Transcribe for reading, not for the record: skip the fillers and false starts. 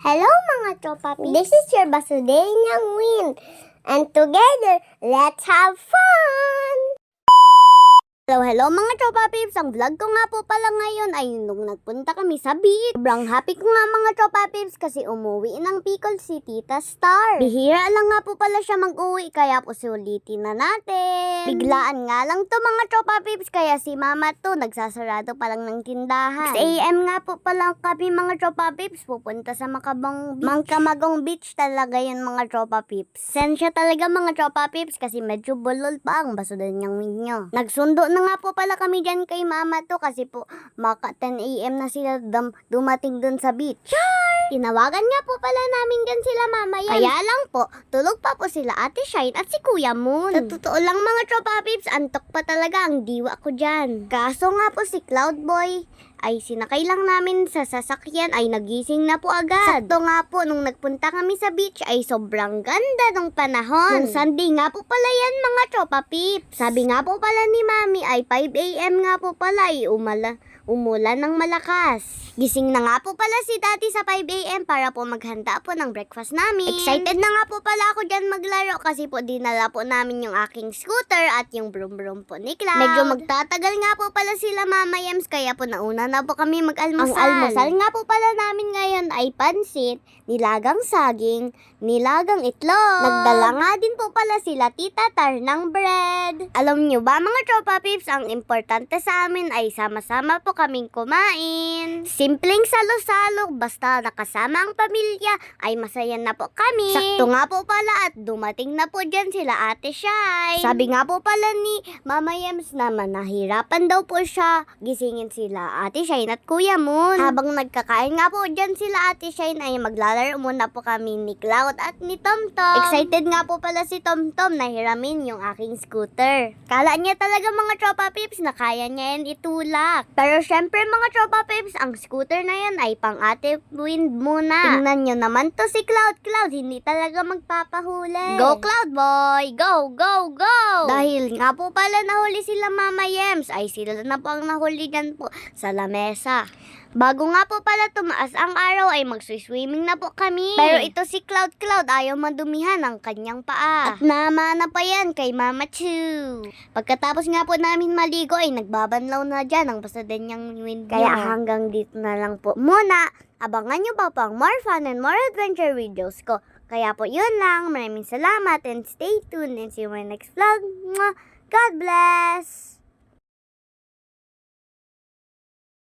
Hello mga tropa peeps. This is your Basudenyang Win. And together, let's have fun! Hello mga tropa peeps. Ang vlog ko nga po pala ngayon ay nung nagpunta kami sa beach. Sobrang happy ko nga mga tropa peeps kasi umuwi ng Bicol si Tita Star. Bihira lang nga po pala siya mag-uwi kaya po sulitin na natin. Biglaan nga lang to mga tropa peeps kaya si mama to nagsasarado pa lang ng tindahan. 6 AM nga po pala kami mga tropa peeps pupunta sa Mangkamagong Beach talaga yun mga tropa peeps. Sensya talaga mga tropa peeps kasi medyo bulol pa ang Basudenyang Win nyo. Nagsundo na nga po pala kami dyan kay mama to kasi po maka 10 AM na sila dumating dun sa beach. Tinawagan nga po pala namin dyan sila mamaya. Kaya lang po, tulog pa po sila Ate Shine at si Kuya Moon. Sa totoo lang mga tropa peeps, antok pa talaga ang diwa ko dyan. Kaso nga po si Cloud Boy ay sinakay lang namin sa sasakyan ay nagising na po agad. Sakto nga po nung nagpunta kami sa beach ay sobrang ganda ng panahon. Nung Sunday nga po pala yan mga tropa peeps. Sabi nga po pala ni Mami ay 5 AM nga po pala ay umulan ng malakas. Gising na nga po pala si Daddy sa 5 AM para po maghanda po ng breakfast namin. Excited na nga po pala ako dyan maglaro kasi po dinala po namin yung aking scooter at yung broom broom po ni Cloud. Medyo magtatagal nga po pala sila Mama Yems kaya po nauna na po kami mag-almusal. Ang almusal nga po pala namin ngayon ay pansit, nilagang saging, nilagang itlog. Nagdala nga din po pala sila Tita Tar ng bread. Alam nyo ba mga tropa peeps, ang importante sa amin ay sama-sama po kaming kumain. Simpleng salo-salo, basta nakasama ang pamilya ay masaya na po kami. Sakto nga po pala at dumating na po dyan sila Ate Shine. Sabi nga po pala ni Mama Yems naman nahirapan daw po siya gisingin sila Ate Shine at Kuya Moon. Habang nagkakain nga po dyan sila Ate Shine ay maglalaro muna po kami ni Cloud at ni Tomtom. Excited nga po pala si Tomtom na hiramin yung aking scooter. Kala niya talaga mga tropa peeps na kaya niya yan itulak. Pero syempre mga tropa peeps, ang scooter na yan ay pang Ate Wind muna. Tingnan nyo naman to si Cloud. Cloud, hindi talaga magpapahuli. Go Cloud Boy! Go, go, go! Dahil nga po pala nahuli sila Mama Yems, ay sila na po ang nahuli dyan po sa lamesa. Bago nga po pala tumaas ang araw ay magsiswimming na po kami. Pero ito si Cloud ayaw madumihan ang kanyang paa. At namana pa yan kay Mama Chu. Pagkatapos nga po namin maligo ay nagbabanlaw na dyan ang Basudenyang Win. Kaya hanggang dito na lang po muna. Abangan nyo pa pang more fun and more adventure videos ko. Kaya po yun lang. Maraming salamat and stay tuned and see you in my next vlog. Mwah! God bless!